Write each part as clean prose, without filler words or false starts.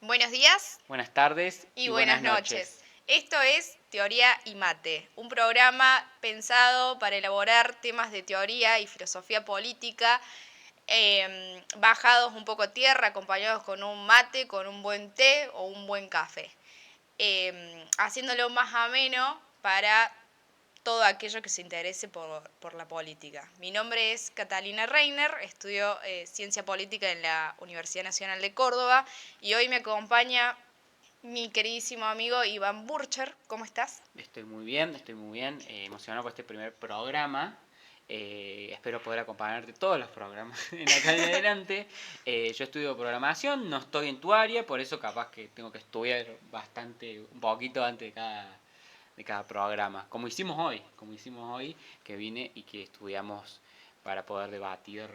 Buenos días Buenas tardes y buenas buenas noches. noches. Esto es Teoría y Mate, un programa pensado para elaborar temas de teoría y filosofía política, bajados un poco a tierra, acompañados con un mate, con un buen té o un buen café, haciéndolo más ameno para todo aquello que se interese por la política. Mi nombre es Catalina Reiner, estudio Ciencia Política en la Universidad Nacional de Córdoba y hoy me acompaña mi queridísimo amigo Iván Burcher. ¿Cómo estás? Estoy muy bien, emocionado por este primer programa. Espero poder acompañarte todos los programas en acá en adelante. Yo estudio programación, no estoy en tu área, por eso capaz que tengo que estudiar bastante, un poquito antes de cada programa. Como hicimos hoy, que vine y que estudiamos para poder debatir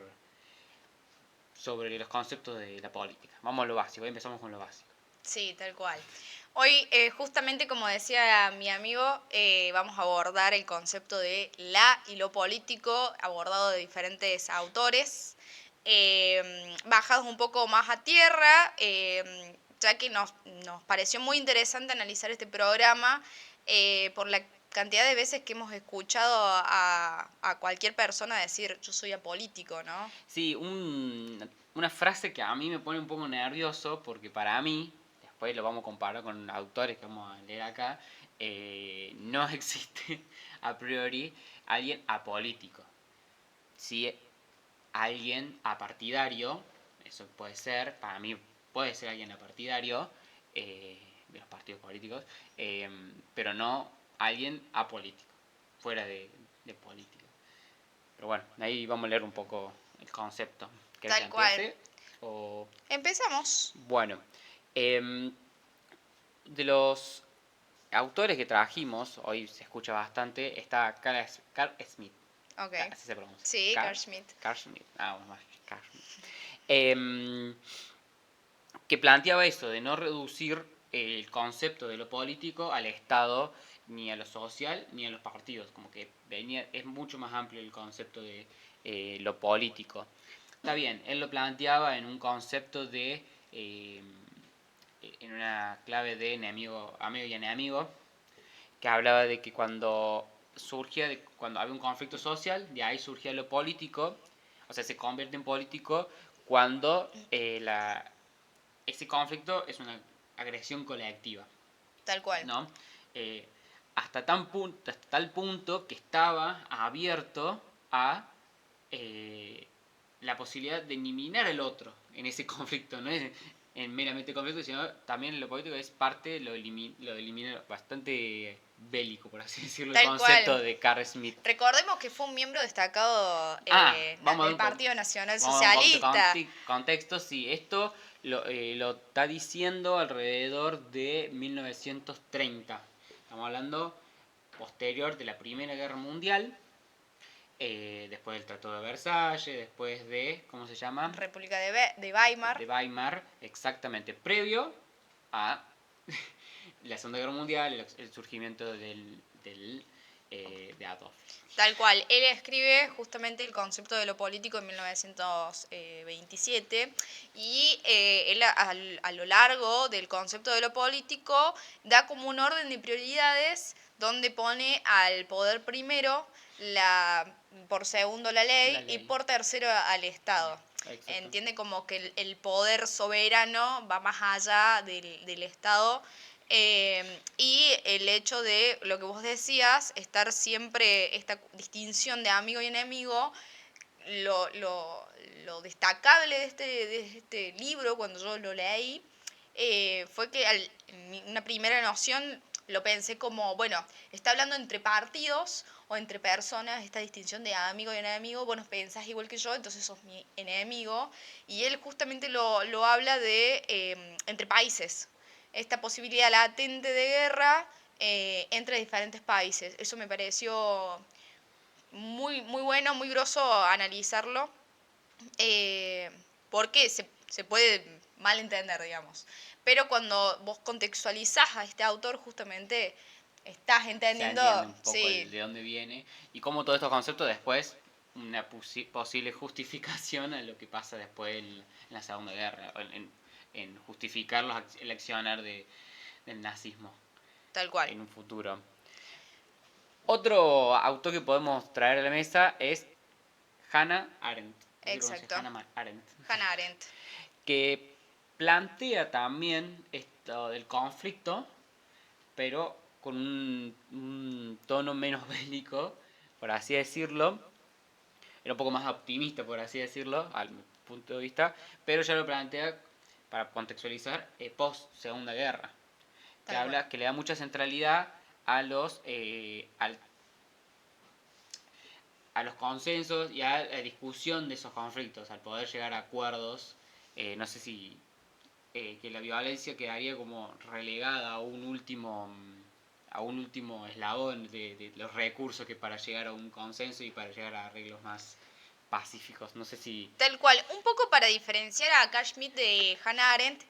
sobre los conceptos de la política. Vamos a lo básico, hoy empezamos con lo básico. Sí, tal cual. Hoy, justamente como decía mi amigo, vamos a abordar el concepto de la y lo político, abordado de diferentes autores, bajados un poco más a tierra, ya que nos pareció muy interesante analizar este programa por la cantidad de veces que hemos escuchado a cualquier persona decir yo soy apolítico, ¿no? Sí, una frase que a mí me pone un poco nervioso porque para mí, después lo vamos a comparar con autores que vamos a leer acá, no existe a priori alguien apolítico. Sí, alguien apartidario, eso puede ser, para mí puede ser alguien apartidario de los partidos políticos, pero no alguien apolítico, fuera de política. Pero bueno, ahí vamos a leer un poco el concepto. ¿Querés que Tal cual. empiece? O... Empezamos. Bueno, em, de los autores que trajimos, hoy se escucha bastante, está Carl Smith. Ok. Así se pronuncia. Sí, Carl Schmitt. Carl Smith. Ah, bueno, más Carl Smith. Em, que planteaba eso, de no reducir el concepto de lo político al Estado, ni a lo social, ni a los partidos. Como que es mucho más amplio el concepto de lo político. Está bien, él lo planteaba en un concepto de, en una clave de enemigo, amigo y enemigo, que hablaba de que cuando había un conflicto social, de ahí surgía lo político, o sea, se convierte en político cuando ese conflicto es una agresión colectiva, Tal cual. ¿no? Eh, hasta tal punto que estaba abierto a eh, la posibilidad de eliminar al otro en ese conflicto, no es en meramente conflicto, sino también lo político es parte, lo de eliminar, bastante bélico, por así decirlo, el Tal concepto cual. de Carl Smith. Recordemos que fue un miembro destacado Vamos a dar del Partido Nacional vamos a dar un poquito Socialista. de contexto. Sí, esto lo está diciendo alrededor de 1930. Estamos hablando posterior de la Primera Guerra Mundial, después del Tratado de Versalles, después de, ¿cómo se llama? República de Weimar. De Weimar, exactamente, previo a la Segunda Guerra Mundial, el surgimiento de Adolf. Tal cual. Él escribe justamente el concepto de lo político en 1927 y él a lo largo del concepto de lo político da como un orden de prioridades donde pone al poder primero, por segundo la La ley y ley. por tercero al Estado. Exacto. Entiende como que el poder soberano va más allá del Estado, y el hecho de lo que vos decías, estar siempre esta distinción de amigo y enemigo, lo destacable de este libro, cuando yo lo leí, fue que en una primera noción lo pensé como, bueno, está hablando entre partidos o entre personas, esta distinción de amigo y enemigo, vos no pensás igual que yo, entonces sos mi enemigo, y él justamente lo habla de entre países, esta posibilidad latente de guerra entre diferentes países. Eso me pareció muy bueno, muy groso analizarlo, eh, porque se puede mal entender, digamos. Pero cuando vos contextualizás a este autor, justamente estás Se entendiendo, entiende un poco sí, de dónde viene y cómo todos estos conceptos después una posible justificación a lo que pasa después en la Segunda Guerra, en justificar el accionar del nazismo Tal cual. en un futuro. Otro autor que podemos traer a la mesa es Hannah Arendt. Exacto. Hannah Arendt. Hannah Arendt. Que plantea también esto del conflicto, pero con un tono menos bélico, por así decirlo. Era un poco más optimista, por así decirlo, al punto de vista, pero ya lo plantea, para contextualizar, post Segunda Guerra, que Tal cual. habla, que le da mucha centralidad a a los consensos y a la discusión de esos conflictos, al poder llegar a acuerdos. No sé si que la violencia quedaría como relegada a un último eslabón de los recursos que para llegar a un consenso y para llegar a arreglos más pacíficos. No sé si... Tal cual. Un poco para diferenciar a Carl Schmitt de Hannah Arendt,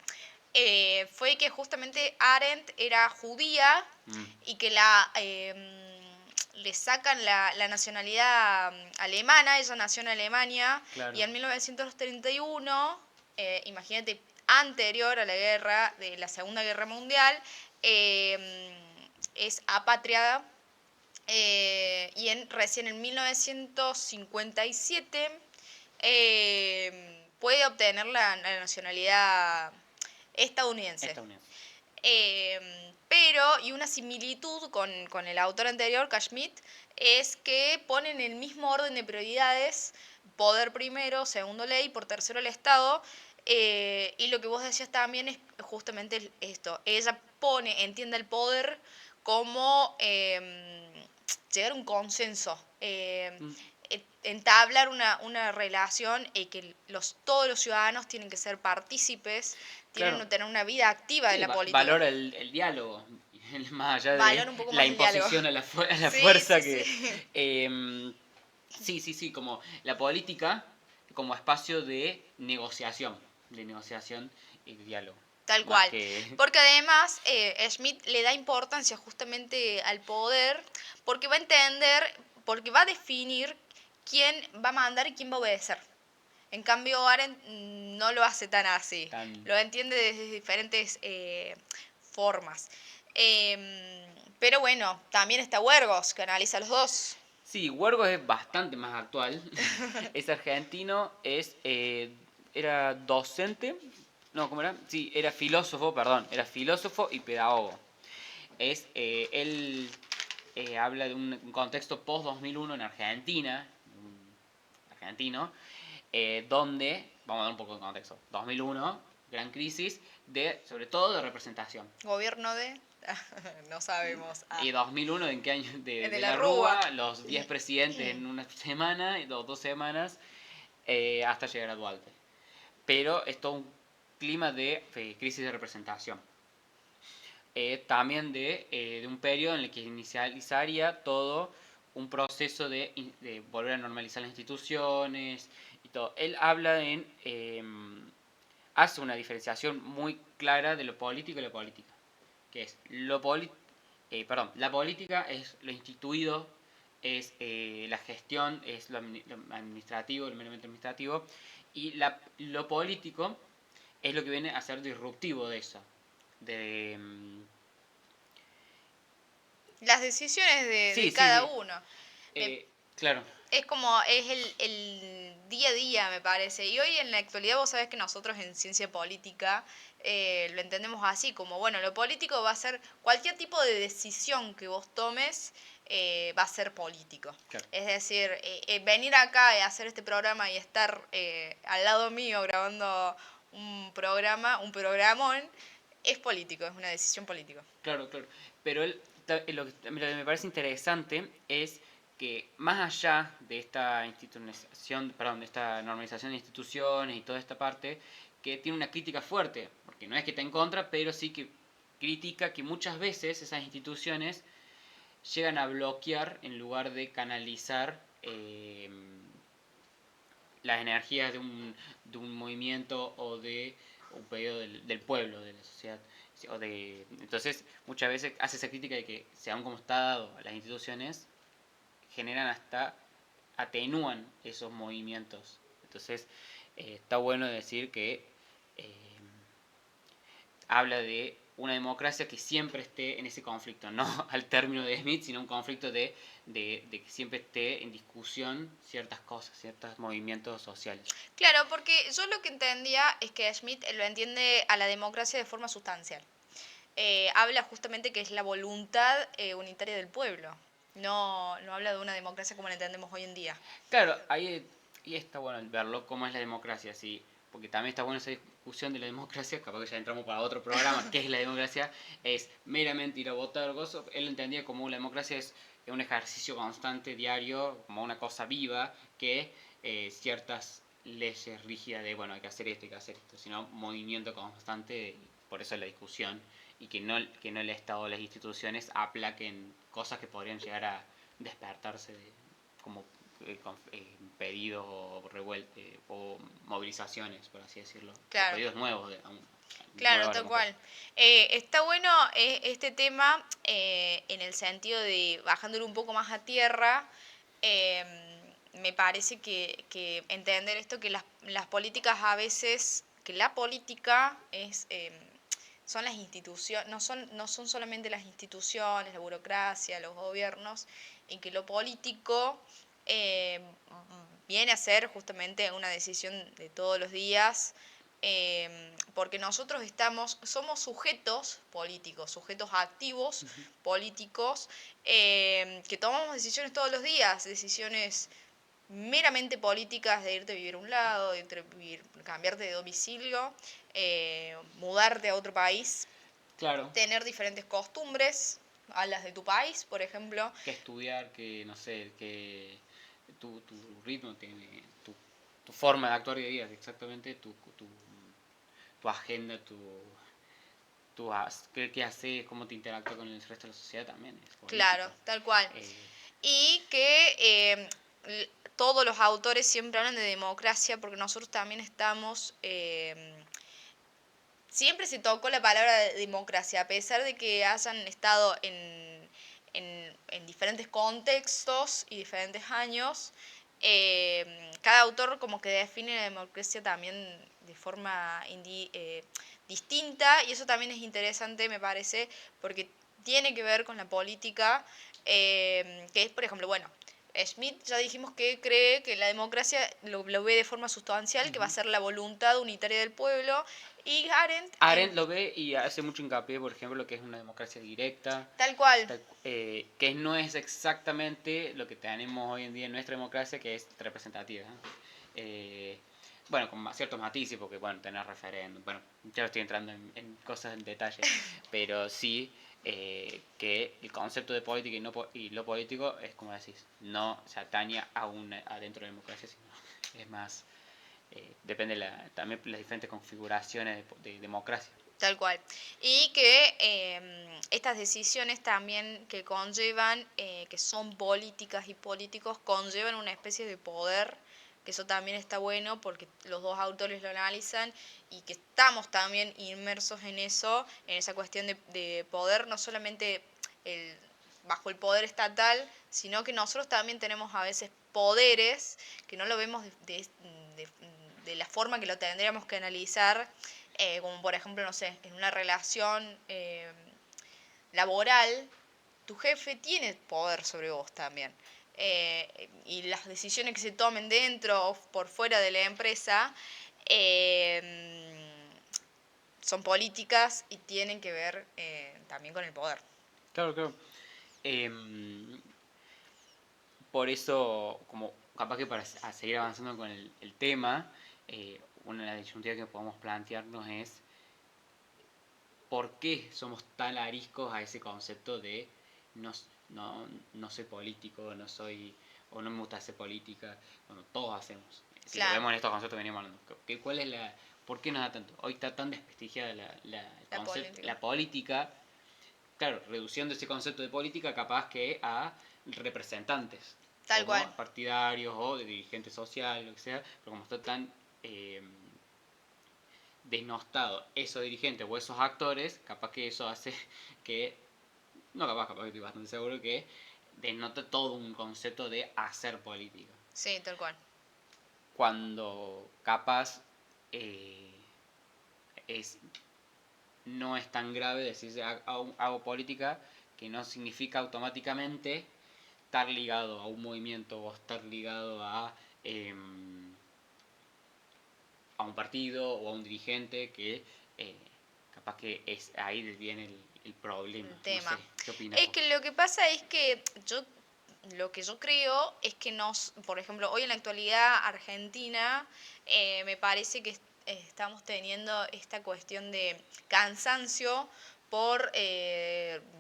fue que justamente Arendt era judía y que le sacan la nacionalidad alemana, ella nació en Alemania, Claro. y en 1931, imagínate, anterior a la guerra, de la Segunda Guerra Mundial, es apatriada, y recién en 1957 puede obtener la nacionalidad estadounidense. Pero, y una similitud con el autor anterior, Carl Schmitt, es que ponen el mismo orden de prioridades: poder primero, segundo ley, por tercero el Estado. Y lo que vos decías también es justamente esto: ella entiende el poder como llegar a un consenso, entablar una relación, que todos los ciudadanos tienen que ser partícipes, tienen que tener una vida activa de Sí, la política. valora el diálogo, más allá de Valora un poco la más el diálogo. imposición a la Sí, fuerza sí, que... sí. Sí, como la política como espacio de negociación y diálogo. Tal Más cual. que... Porque además Schmitt le da importancia justamente al poder, porque va a entender, porque va a definir quién va a mandar y quién va a obedecer. En cambio, Arendt no lo hace tan así. Lo entiende desde diferentes formas. Pero bueno, también está Huergos, que analiza los dos. Sí, Huergo es bastante más actual. Es argentino, era docente, no, ¿cómo era? Sí, era filósofo, perdón, era filósofo y pedagogo. Él habla de un contexto post-2001 en Argentina, argentino, donde, vamos a dar un poco de contexto, 2001, gran crisis, sobre todo de representación. Gobierno de... no sabemos. ¿Y 2001 en qué año? De La la Rúa, Rúa. los 10 presidentes en una semana, o 2 semanas, hasta llegar a Duarte. Pero es todo un clima de crisis de representación. También de un periodo en el que inicializaría todo un proceso de volver a normalizar las instituciones y todo. Él habla hace una diferenciación muy clara de lo político y lo política, que es la política es lo instituido, es la gestión, es lo administrativo, lo meramente administrativo, y lo político es lo que viene a ser disruptivo de eso, de... Las decisiones de Sí, cada sí, uno. claro, Es como, es el día a día, me parece. Y hoy en la actualidad vos sabés que nosotros en ciencia política lo entendemos así, como, bueno, lo político va a ser cualquier tipo de decisión que vos tomes, va a ser político. claro. Es decir, venir acá y hacer este programa y estar al lado mío grabando un programón, es político, es una decisión política. Claro, claro. Pero lo que me parece interesante es que más allá de esta institucionalización, perdón, de esta normalización de instituciones y toda esta parte, que tiene una crítica fuerte, porque no es que está en contra, pero sí que critica que muchas veces esas instituciones llegan a bloquear en lugar de canalizar las energías de un movimiento o de un pedido del pueblo, de la sociedad. Entonces, muchas veces hace esa crítica de que, según como está dado las instituciones, generan atenúan esos movimientos. Entonces, está bueno decir que habla de una democracia que siempre esté en ese conflicto, no al término de Smith, sino un conflicto de que siempre esté en discusión ciertas cosas, ciertos movimientos sociales. Claro, porque yo lo que entendía es que Schmitt lo entiende a la democracia de forma sustancial. Habla justamente que es la voluntad unitaria del pueblo. No habla de una democracia como la entendemos hoy en día. Claro, ahí y está bueno verlo cómo es la democracia, sí, porque también está buena esa discusión de la democracia, capaz que ya entramos para otro programa, qué es la democracia, es meramente ir a votar, gozo. Él entendía como la democracia es un ejercicio constante, diario, como una cosa viva, que ciertas leyes rígidas de, bueno, hay que hacer esto, hay que hacer esto, sino movimiento constante, por eso la discusión, y que no el Estado o las instituciones aplaquen cosas que podrían llegar a despertarse como pedidos o, o movilizaciones, por así decirlo, o Claro. pedidos nuevos de Claro, nueva tal democracia. cual. Está bueno este tema en el sentido de, bajándolo un poco más a tierra, eh, me parece que entender esto, que las políticas a veces, que la política es, son las instituciones, no son solamente las instituciones, la burocracia, los gobiernos, y que lo político viene a ser justamente una decisión de todos los días, porque nosotros somos sujetos políticos, sujetos activos Ujú. políticos, que tomamos decisiones todos los días, decisiones meramente políticas de irte a vivir a un lado, de irte a vivir, cambiarte de domicilio, mudarte a otro país, Claro, tener diferentes costumbres a las de tu país, por ejemplo. que estudiar, que no sé, que tu ritmo tiene, tu forma de actuar día a día, exactamente tu agenda, qué haces, cómo te interactúa con el resto de la sociedad también es Claro, política. tal cual. Eh, Y que todos los autores siempre hablan de democracia porque nosotros también estamos siempre se tocó la palabra democracia, a pesar de que hayan estado en diferentes contextos y diferentes años, cada autor como que define la democracia también de forma distinta, y eso también es interesante, me parece, porque tiene que ver con la política, que es, por ejemplo, bueno, Schmitt ya dijimos que cree que la democracia lo ve de forma sustancial, que va a ujú. ser la voluntad unitaria del pueblo, y Arendt, Arendt lo ve y hace mucho hincapié, por ejemplo, lo que es una democracia directa, tal cual, que no es exactamente lo que tenemos hoy en día en nuestra democracia, que es representativa. Eh, bueno, con ciertos matices, porque bueno, tener referéndum, bueno, ya estoy entrando en cosas en detalle, pero sí que el concepto de política y lo político es como decís, no se atañe adentro de la democracia, sino es más, depende también las diferentes configuraciones de democracia. tal cual. Y que estas decisiones también que conllevan, que son políticas y políticos, conllevan una especie de poder, que eso también está bueno porque los dos autores lo analizan y que estamos también inmersos en eso, en esa cuestión de poder, no solamente el, bajo el poder estatal, sino que nosotros también tenemos a veces poderes que no lo vemos de- de la forma que lo tendríamos que analizar, como por ejemplo, no sé, en una relación laboral, tu jefe tiene poder sobre vos también. Y las decisiones que se tomen dentro o por fuera de la empresa son políticas y tienen que ver también con el poder. Claro, claro. Em, por eso, como capaz que para seguir avanzando con el tema, una de las disyuntivas que podemos plantearnos es por qué somos tan ariscos a ese concepto de no, no, no soy político, no soy, o no me gusta hacer política, cuando todos hacemos. Si lo Claro, vemos en estos conceptos que veníamos hablando, ¿cuál es ¿por qué nos da tanto? Hoy está tan desprestigiada el la concepto, política. la política, claro, reduciendo ese concepto de política capaz que a representantes, Tal cual. como partidarios o de dirigentes sociales, lo que sea, pero como está tan eh, desnostado esos dirigentes o esos actores, capaz que eso hace que, no capaz que estoy bastante seguro que denota todo un concepto de hacer política. Sí, tal cual. Cuando capaz eh, es no es tan grave decir hago política, que no significa automáticamente estar ligado a un movimiento o estar ligado a un partido o a un dirigente que eh, capaz que es ahí viene el problema. El No sé, tema. ¿qué opinas Es vos? que lo que pasa es que lo que yo creo es que por ejemplo, hoy en la actualidad Argentina, me parece que estamos teniendo esta cuestión de cansancio por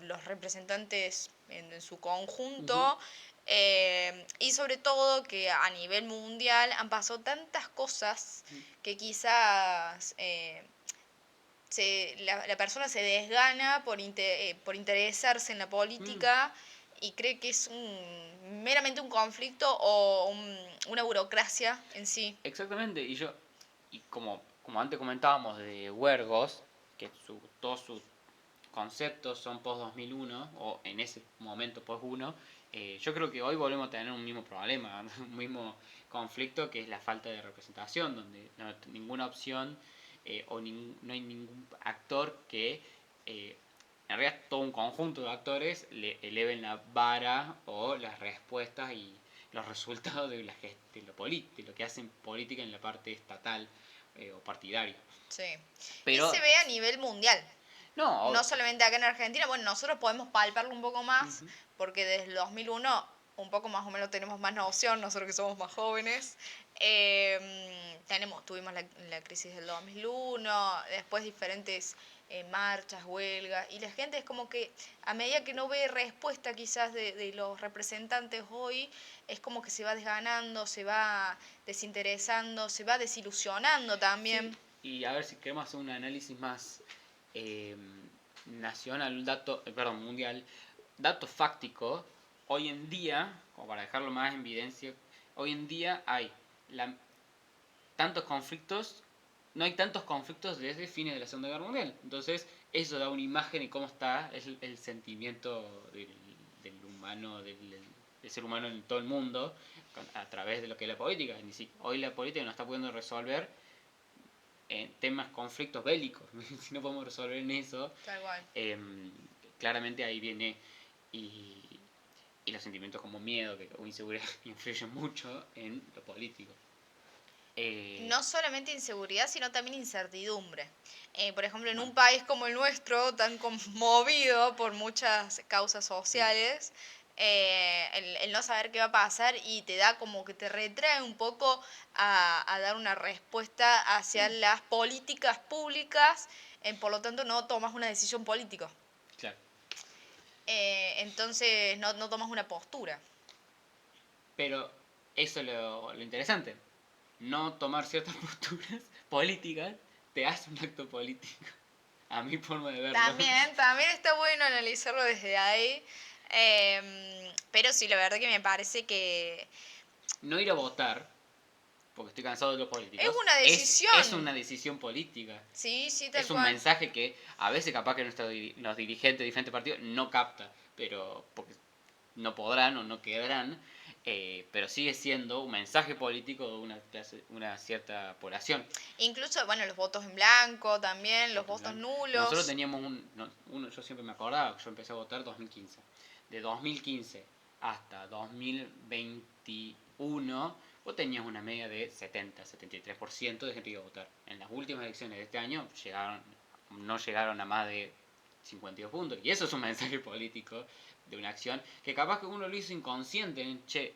los representantes en su Ujú. conjunto, y sobre todo que a nivel mundial han pasado tantas cosas que quizás la persona se desgana por interesarse en la Mm, política y cree que es meramente un conflicto o una burocracia en sí. exactamente, y como antes comentábamos de Huergos, que todos sus conceptos son post 2001 o en ese momento post 1, yo creo que hoy volvemos a tener un mismo problema, un mismo conflicto, que es la falta de representación, donde no hay ninguna opción, no hay ningún actor que, en realidad todo un conjunto de actores, le eleven la vara o las respuestas y los resultados de lo que hacen política en la parte estatal, o partidaria. Sí. Y Pero, se ve a nivel mundial. no, No solamente acá en Argentina, bueno, nosotros podemos palparlo un poco más, ujú, porque desde el 2001 un poco más o menos tenemos más noción, nosotros que somos más jóvenes. Tuvimos la crisis del 2001, después diferentes marchas, huelgas, y la gente es como que a medida que no ve respuesta quizás de los representantes hoy, es como que se va desganando, se va desinteresando, se va desilusionando sí, también. y a ver si queremos hacer un análisis más eh, nacional, perdón, mundial, dato fáctico, hoy en día, como para dejarlo más en evidencia, hoy en día hay la- tantos conflictos, no hay tantos conflictos desde fines de la Segunda Guerra Mundial. Entonces, eso da una imagen de cómo está el sentimiento del humano, del ser humano en todo el mundo, a través de lo que es la política. Hoy la política no está pudiendo resolver temas, conflictos bélicos. Si no podemos resolver en eso, Tal cual. em, claramente ahí viene y, y los sentimientos como miedo o inseguridad influyen mucho en lo político. Eh, No solamente inseguridad, sino también incertidumbre. Por ejemplo, en bueno, un país como el nuestro, tan conmovido por muchas causas mm, sociales, el no saber qué va a pasar y te da como que te retrae un poco a dar una respuesta hacia sí, las políticas públicas, por lo tanto no tomas una decisión política. claro. Entonces no tomas una postura. Pero eso es lo interesante. No tomar ciertas posturas políticas te hace un acto político. A mi forma de verlo. También está bueno analizarlo desde ahí. Pero sí, la verdad que me parece que No ir a votar, porque estoy cansado de los es políticos, una es decisión. una decisión política. Sí, sí, tal Es un cual. mensaje que a veces capaz que los dirigentes de diferentes partidos no captan, pero porque no podrán o no quedarán, pero sigue siendo un mensaje político de una cierta población. Incluso, bueno, los votos en blanco también, los Voto en votos blanco. Nosotros nulos. teníamos yo siempre me acordaba, yo empecé a votar en 2015. De 2015 hasta 2021, vos tenías una media de 73% de gente que iba a votar. En las últimas elecciones de este año no llegaron a más de 52 puntos. Y eso es un mensaje político de una acción que capaz que uno lo hizo inconsciente. Che,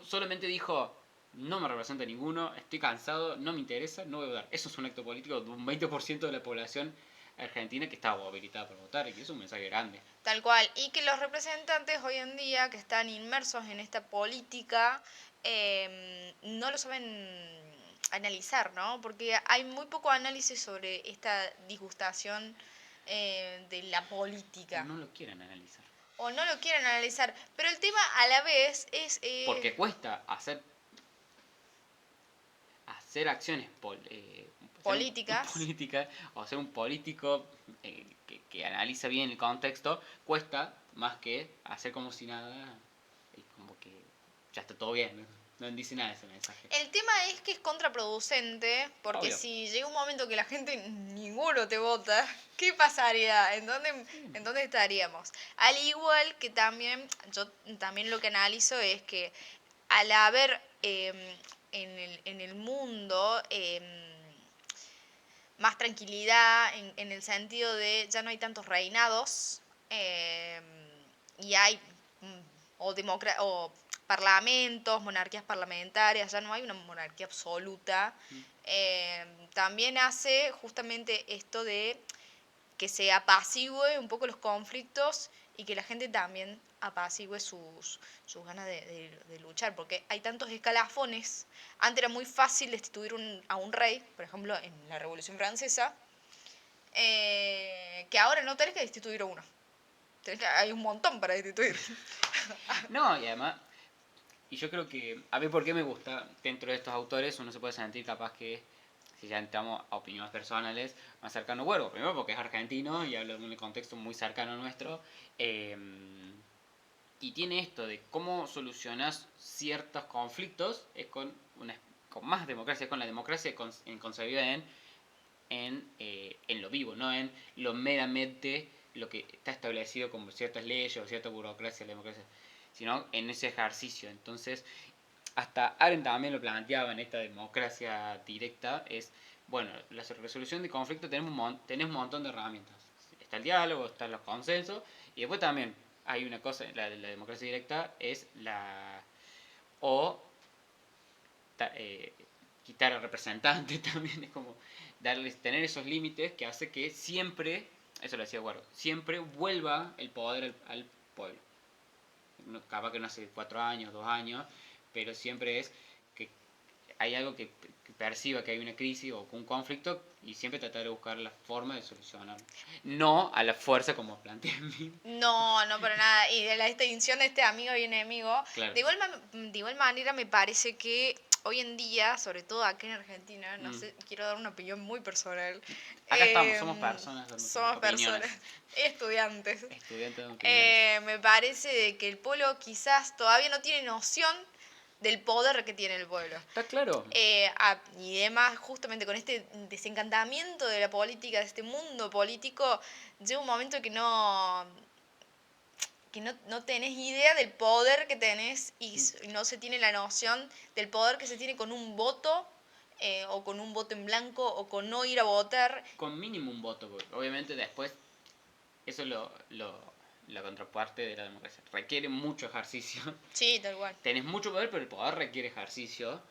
solamente dijo, no me representa ninguno, estoy cansado, no me interesa, no voy a votar. Eso es un acto político de un 20% de la población argentina que estaba habilitada para votar y que es un mensaje grande. Tal cual. Y que los representantes hoy en día que están inmersos en esta política no lo saben analizar, ¿no? Porque hay muy poco análisis sobre esta disgustación de la O política. no lo quieren analizar. O no lo quieren analizar. Pero el tema a la vez es Porque cuesta hacer acciones políticas. políticas o ser un político que analiza bien el contexto, cuesta más que hacer como si nada y como que ya está todo bien, ¿no? no dice nada ese mensaje. El tema es que es contraproducente, porque Obvio. si llega un momento que la gente ninguno te vota, ¿qué pasaría? En dónde estaríamos? Al igual que también, yo también lo que analizo es que al haber en el mundo más tranquilidad en el sentido de ya no hay tantos reinados eh, y hay mm, o parlamentos, monarquías parlamentarias, ya no hay una monarquía absoluta. También hace justamente esto de que se apacigüe un poco los conflictos y que la gente también apacigüe sus ganas de luchar, porque hay tantos escalafones. Antes era muy fácil destituir a un rey, por ejemplo, en la Revolución Francesa, que ahora no tenés que destituir a uno. Hay un montón para destituir. No, y además, y yo creo que, a mí por qué me gusta, dentro de estos autores uno se puede sentir capaz que, si ya entramos a opiniones personales, más cercano a Huergo. Primero porque es argentino y habla de un contexto muy cercano al nuestro. eh, y tiene esto de cómo solucionas ciertos conflictos es con más democracia, con la democracia concebida en lo vivo, no en lo meramente lo que está establecido como ciertas leyes o cierta burocracia, la democracia, sino en ese ejercicio. Entonces, hasta Arendt también lo planteaba en esta democracia directa, es, bueno, la resolución de conflictos tenés un montón de herramientas. Está el diálogo, están los consensos, y después también hay una cosa, la democracia directa es o eh, quitar al representante también, es como tener esos límites que hace que siempre, eso lo decía Guardo, siempre vuelva el poder al pueblo. Capaz que no hace 4 años, 2 años, pero siempre es que hay algo que perciba que hay una crisis o un conflicto y siempre tratar de buscar la forma de solucionarlo. No a la fuerza como plantea mí. No, no para nada. Y de la distinción de este amigo y enemigo, Claro. de igual manera me parece que hoy en día, sobre todo aquí en Argentina, no sé, quiero dar una opinión muy personal. Acá estamos, somos personas dando Somos opiniones. personas, estudiantes. Estudiantes dando opiniones. Me parece de que el pueblo quizás todavía no tiene noción del poder que tiene el pueblo. Está claro. Y además, justamente con este desencantamiento de la política, de este mundo político, llega un momento que no tenés idea del poder que tenés y no se tiene la noción del poder que se tiene con un voto o con un voto en blanco o con no ir a votar. Con mínimo un voto, porque obviamente después eso es la contraparte de la democracia. Requiere mucho ejercicio. Sí, tal cual. Tenés mucho poder, pero el poder requiere ejercicio.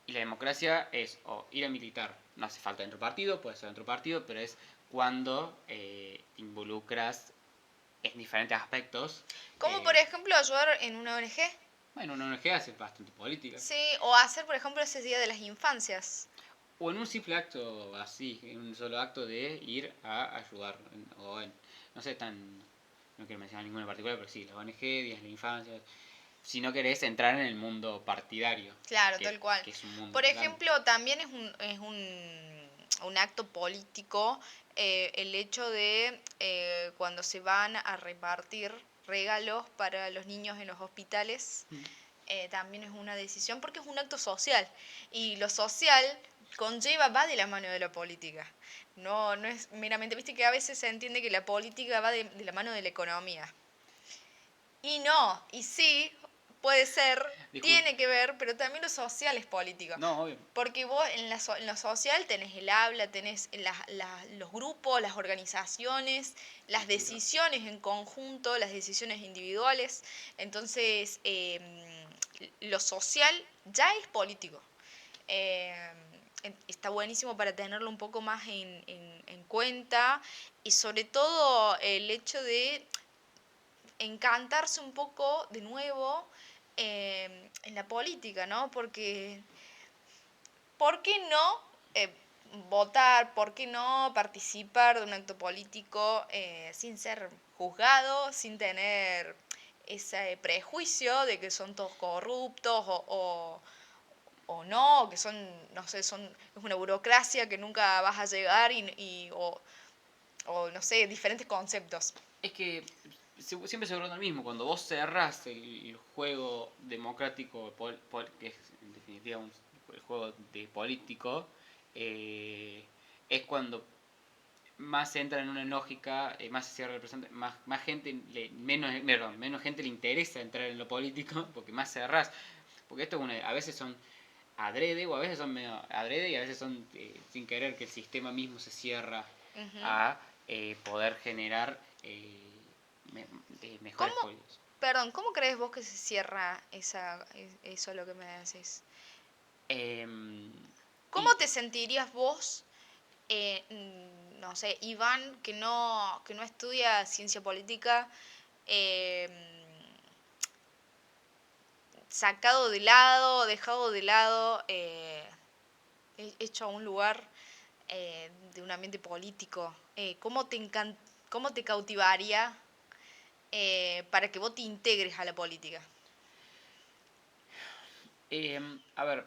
Y la democracia es o ir a militar. No hace falta dentro partido, puede ser dentro partido, pero es cuando involucras en diferentes aspectos. Como por ejemplo ayudar en una ONG. Bueno, una ONG hace bastante política. Sí, o hacer por ejemplo ese Día de las Infancias. O en un simple acto así, en un solo acto de ir a ayudar. O en, no sé, no quiero mencionar ninguno en particular, pero sí, la ONG, Días de la Infancia. Si no querés entrar en el mundo partidario. Claro, tal cual. Que es un mundo Por grande. ejemplo, también es un acto político el hecho de cuando se van a repartir regalos para los niños en los hospitales. También es una decisión porque es un acto social y lo social va de la mano de la política. No es meramente, viste que a veces se entiende que la política va de la mano de la economía. Y no, y sí, puede ser, tiene que ver, pero también lo social es político. No, obvio. Porque vos en lo social tenés el habla, tenés los grupos, las organizaciones, las decisiones en conjunto, las decisiones individuales. Entonces, lo social ya es político. Está buenísimo para tenerlo un poco más en cuenta y sobre todo el hecho de encantarse un poco de nuevo en la política, ¿no? Porque, ¿por qué no votar? ¿Por qué no participar de un acto político sin ser juzgado, sin tener ese prejuicio de que son todos corruptos o no, que son, no sé, es una burocracia que nunca vas a llegar o no sé, diferentes conceptos? Es que siempre se trata lo mismo. Cuando vos cerrás el juego democrático, que es en definitiva el juego de político, es cuando más entra en una lógica, más se cierra más gente, menos gente le interesa entrar en lo político, porque más cerrás. Porque esto a veces son adrede, o a veces son medio adrede, y a veces son sin querer, que el sistema mismo se cierra Ujú. a poder generar mejores ¿Cómo, políticos. perdón, cómo crees vos que se cierra eso lo que me decís? Em, ¿Cómo y te sentirías vos, no sé, Iván, que no estudia ciencia política, eh, sacado de lado, dejado de lado, hecho a un lugar de un ambiente político? ¿Cómo te cautivaría para que vos te integres a la política? a ver,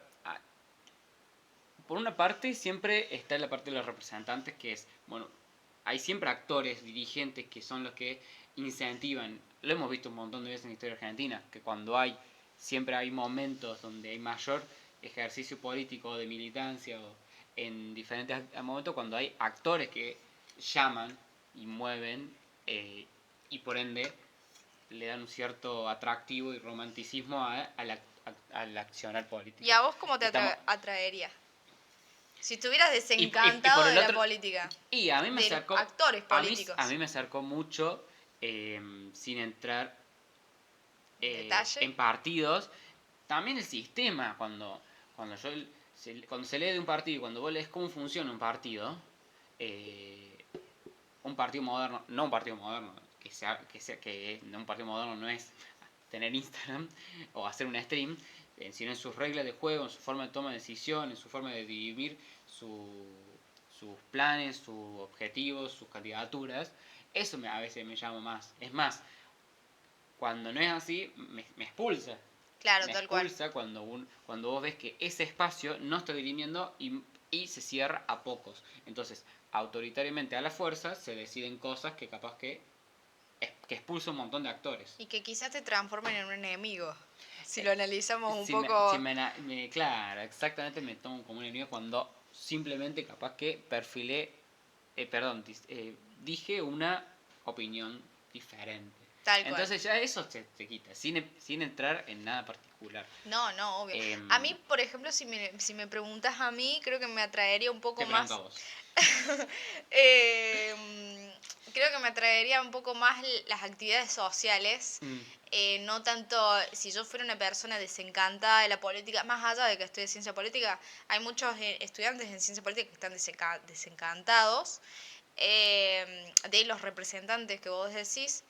por una parte siempre está la parte de los representantes, que es, bueno, hay siempre actores, dirigentes, que son los que incentivan. Lo hemos visto un montón de veces en la historia argentina, que cuando siempre hay momentos donde hay mayor ejercicio político de militancia, o en diferentes momentos, cuando hay actores que llaman y mueven, y por ende le dan un cierto atractivo y romanticismo al accionar ¿Y político. a vos cómo te Estamos, atraería? Si estuvieras y desencantado por el de la otro, política, y a mí me de los acercó, actores a políticos, mí me acercó mucho, sin entrar en detalle. en partidos, también el sistema, cuando se lee de un partido y cuando vos lees cómo funciona eh, un partido moderno, no un partido moderno, no, un partido moderno no es tener Instagram o hacer un stream, sino en sus reglas de juego, en su forma de toma de decisiones, en su forma de dividir sus planes, sus objetivos, sus candidaturas. Eso a veces me llama más. Es más, cuando no es así, me expulsa. Claro, Me tal cual. expulsa cuando vos ves que ese espacio no está dirimiendo y se cierra a pocos. Entonces, autoritariamente a la fuerza se deciden cosas que capaz que expulsa un montón de actores. Y que quizás te transformen en un enemigo. Si lo analizamos un Si poco. claro, exactamente, me tomo como un enemigo cuando simplemente capaz que dije una opinión diferente. Tal cual. Entonces ya eso se quita, sin entrar en nada particular. No, no, obvio. A Em, mí, por ejemplo, si me preguntas a mí, creo que me atraería un poco te pregunto a más. vos. Creo que me atraería un poco más las actividades sociales. Mm, No tanto, si yo fuera una persona desencantada de la política, más allá de que estudie ciencia política, hay muchos estudiantes en ciencia política que están desencantados de los representantes que vos decís.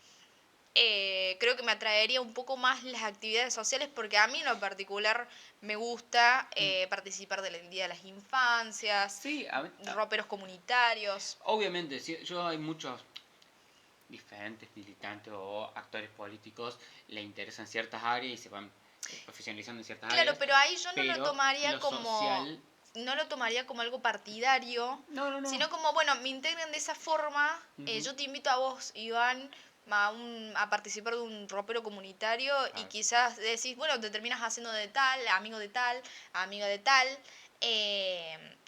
Creo que me atraería un poco más las actividades sociales porque a mí en lo particular me gusta mm. participar del Día de las Infancias, Sí, roperos comunitarios. obviamente, sí, yo hay muchos diferentes militantes o actores políticos le interesan ciertas áreas y se van profesionalizando en ciertas Claro, áreas, pero ahí yo no lo pero tomaría lo como, social... no lo tomaría como algo partidario, No, no, no. sino como, bueno, me integren de esa forma. Ujú. Yo te invito a vos, Iván, a participar de un ropero comunitario y Claro. quizás decís, bueno, te terminas haciendo de tal, amigo de tal, amiga de tal,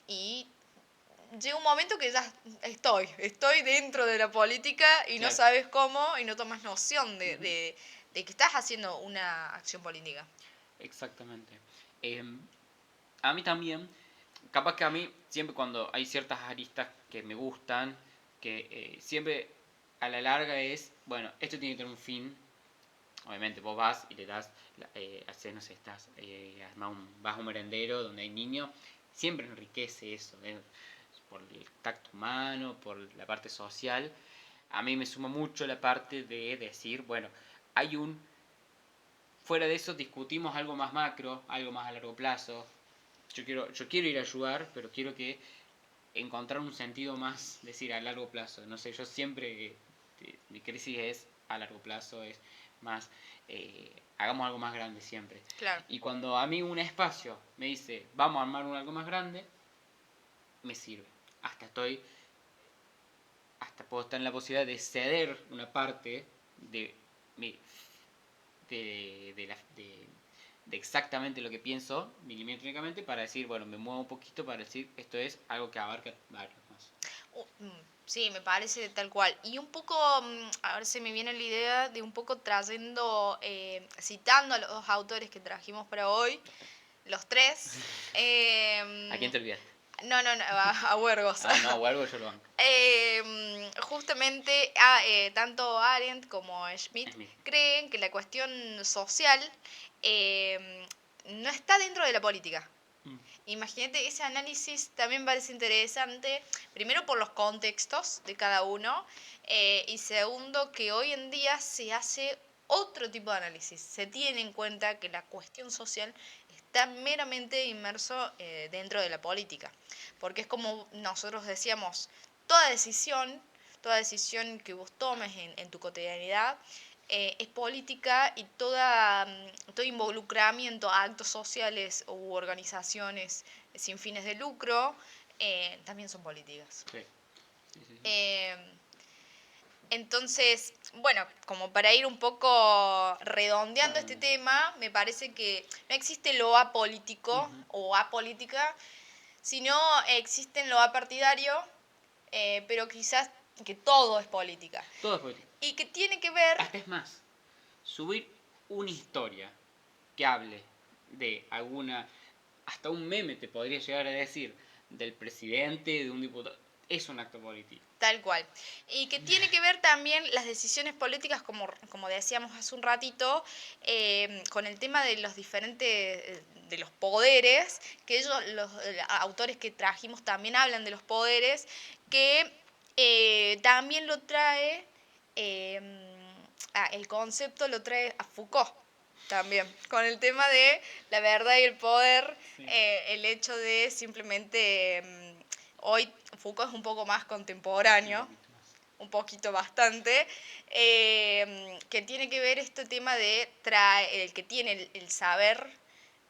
y llega un momento que ya estoy dentro de la política y no Claro, sabes cómo y no tomas noción ujú, de que estás haciendo una acción política. exactamente. Em, a mí también, capaz que a mí, siempre cuando hay ciertas aristas que me gustan, que siempre a la larga es, bueno, esto tiene que tener un fin. Obviamente vos vas y le das, haces, no sé, vas a un merendero donde hay niños, siempre enriquece eso, por el tacto humano, por la parte social. A mí me suma mucho la parte de decir, bueno, hay un fuera de eso discutimos algo más macro, algo más a largo plazo. Yo quiero ir a ayudar, pero quiero que encontrar un sentido más, decir, a largo plazo. No sé, yo siempre, mi crisis es a largo plazo, es más, hagamos algo más grande siempre. Claro. Y cuando a mí un espacio me dice, vamos a armar algo más grande, me sirve. Hasta puedo estar en la posibilidad de ceder una parte de, mi- de exactamente lo que pienso milimétricamente para decir, bueno, me muevo un poquito para decir esto es algo que abarca varios más. Sí, me parece tal cual. Y un poco, a ver, se me viene la idea de un poco trayendo, citando a los dos autores que trajimos para hoy, los tres. ¿A quién em, te olvidaste? no, a Huergos. Ah, no, o algo yo lo banco. Justamente, tanto Arendt como Schmidt Smith. creen que la cuestión social em, no está dentro de la política. Mm. Imagínate, ese análisis también parece interesante, primero por los contextos de cada uno, y segundo que hoy en día se hace otro tipo de análisis. Se tiene en cuenta que la cuestión social está meramente inmerso dentro de la política, porque es como nosotros decíamos, toda decisión que vos tomes en tu cotidianidad, es política y todo involucramiento a actos sociales u organizaciones sin fines de lucro también son políticas. Sí. Sí, sí, sí. Eh, entonces, bueno, como para ir un poco redondeando este Claro. tema, me parece que no existe lo apolítico Ujú. o apolítica, sino existe lo apartidario, pero quizás que todo es política. Todo es política. Y que tiene que ver. Hasta es más, subir una historia que hable de alguna, hasta un meme te podría llegar a decir, del presidente, de un diputado, es un acto político. Tal cual. Y que tiene que ver también las decisiones políticas, como decíamos hace un ratito, con el tema de los diferentes, de los poderes, que ellos, los autores que trajimos también hablan de los poderes, que también lo trae, eh, el concepto lo trae a Foucault también, con el tema de la verdad y el poder, Sí. el hecho de simplemente, hoy Foucault es un poco más contemporáneo, un poquito bastante, que tiene que ver este tema de el que tiene el saber,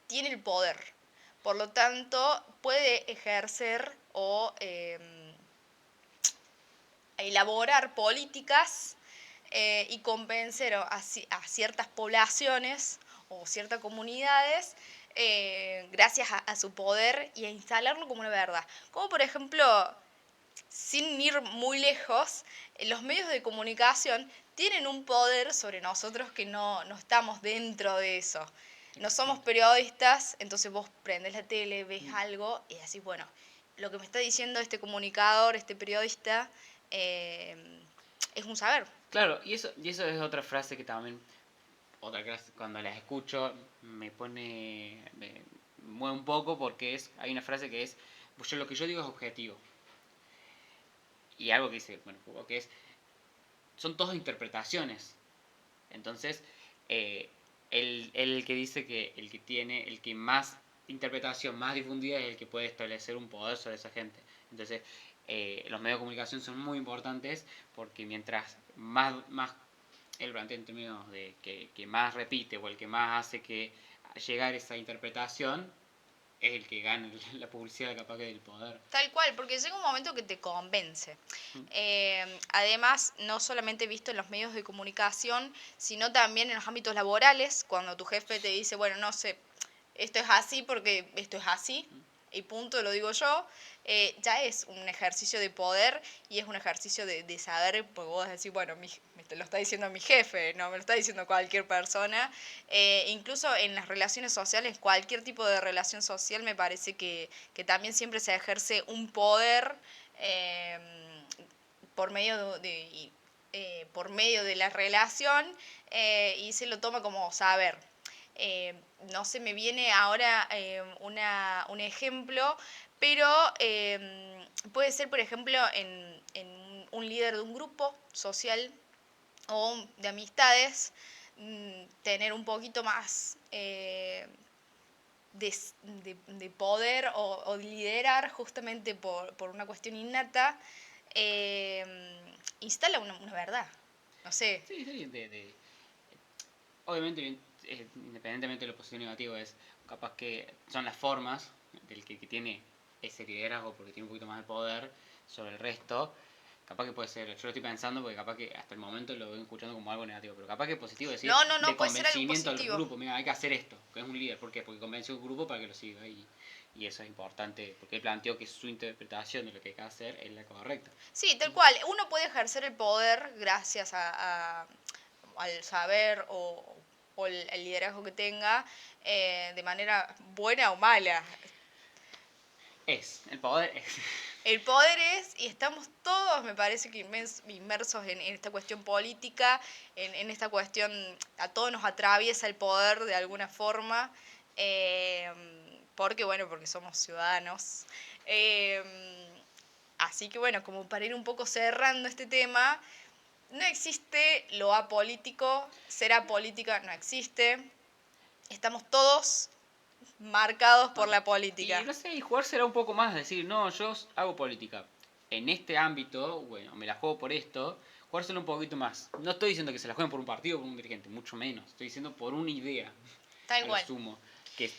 tiene el poder. Por lo tanto, puede ejercer o elaborar políticas y convencer a ciertas poblaciones o ciertas comunidades gracias a su poder y a instalarlo como una verdad. Como por ejemplo, sin ir muy lejos, los medios de comunicación tienen un poder sobre nosotros que no estamos dentro de eso. No somos Exactamente. periodistas, entonces vos prendes la tele, ves algo y decís, bueno, lo que me está diciendo este comunicador, este periodista, es un saber. Claro, y eso es otra frase que también, otra clase, cuando las escucho, me mueve un poco porque hay una frase que es, pues lo que yo digo es objetivo. Y algo que dice, bueno, Foucault, que son todas interpretaciones. Entonces, el que dice que el que más interpretación, más difundida es el que puede establecer un poder sobre esa gente. Entonces, los medios de comunicación son muy importantes porque mientras más el planteo en términos de que más repite o el que más hace que llegar esa interpretación es el que gana la publicidad capaz que del poder. Tal cual, porque llega un momento que te convence. Además, no solamente visto en los medios de comunicación, sino también en los ámbitos laborales, cuando tu jefe te dice, bueno, no sé, esto es así porque esto es así, y punto, lo digo yo, ya es un ejercicio de poder y es un ejercicio de saber, porque vos decís, bueno, me lo está diciendo mi jefe, no me lo está diciendo cualquier persona. Incluso en las relaciones sociales, cualquier tipo de relación social, me parece que también siempre se ejerce un poder eh, por medio por medio de la relación, y se lo toma como saber. No se me viene ahora un ejemplo, pero puede ser, por ejemplo, en un líder de un grupo social o de amistades, tener un poquito más de poder o liderar justamente por una cuestión innata, instala una verdad. No sé. Sí, sí, obviamente, independientemente de lo positivo y negativo, es capaz que son las formas del que tiene ese liderazgo porque tiene un poquito más de poder sobre el resto. Capaz que puede ser, yo lo estoy pensando porque capaz que hasta el momento lo vengo escuchando como algo negativo, pero capaz que es positivo decir No, de puede ser algo convencimiento al positivo. grupo, mira, hay que hacer esto, que es un líder, ¿por qué? Porque convenció al grupo para que lo siga y eso es importante, porque él planteó que su interpretación de lo que hay que hacer es la correcta. Sí, tal cual. Uno puede ejercer el poder gracias al saber o el liderazgo que tenga de manera buena o mala. El poder es. El poder es, y estamos todos, me parece que inmersos en esta cuestión política, en esta cuestión, a todos nos atraviesa el poder de alguna forma, eh, porque bueno, porque somos ciudadanos. Eh, Así que bueno, como para ir un poco cerrando este tema, no existe lo apolítico, ser apolítica no existe, estamos todos marcados por la Y política. no sé, y jugar será un poco más decir, no, yo hago política. En este ámbito, bueno, me la juego por esto, jugárselo un poquito más. No estoy diciendo que se la jueguen por un partido o por un dirigente, mucho menos. Estoy diciendo por una idea, Tal a lo cual. sumo. Que,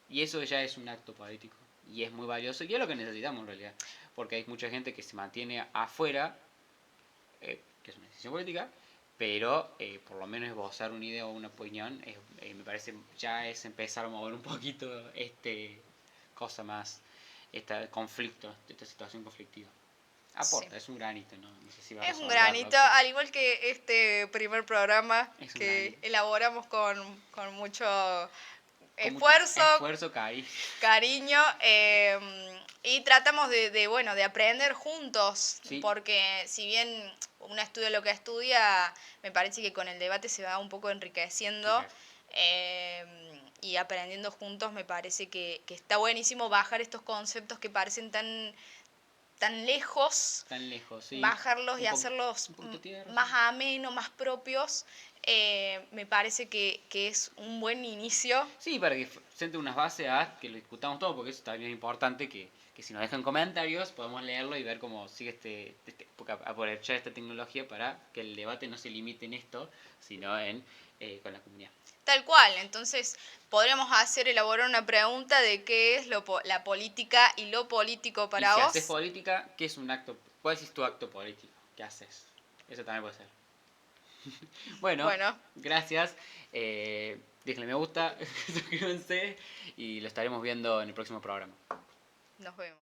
y eso ya es un acto político. Y es muy valioso y es lo que necesitamos en realidad. Porque hay mucha gente que se mantiene afuera, que es una decisión política, pero por lo menos esbozar una idea o una opinión me parece ya es empezar a mover un poquito cosa más, este conflicto, esta situación conflictiva. Sí. Aporta, es un granito, no sé si va a Es un resolverlo, granito, pero al igual que este primer programa es un que granito. elaboramos con mucho Con mucho esfuerzo, esfuerzo, Cari. cariño, y tratamos bueno, de aprender juntos, Sí, porque si bien uno estudia lo que estudia, me parece que con el debate se va un poco enriqueciendo claro. y aprendiendo juntos, me parece que está buenísimo bajar estos conceptos que parecen tan lejos, Tan lejos, sí. bajarlos y hacerlos Un poquito tierra, sí. más amenos, más propios, me parece que es un buen inicio. Sí, para que siente unas bases a que lo discutamos todo, porque eso también es importante que si nos dejan comentarios podamos leerlo y ver cómo sigue porque aprovechar esta tecnología para que el debate no se limite en esto, sino con la comunidad. Tal cual, entonces podríamos elaborar una pregunta de qué es la política y lo político Y para si haces vos. política, ¿qué es un acto? ¿Cuál es tu acto político? ¿Qué haces? Eso también puede ser. Bueno, Bueno, gracias. Déjenle me gusta, suscríbanse y lo estaremos viendo en el próximo programa. nos vemos.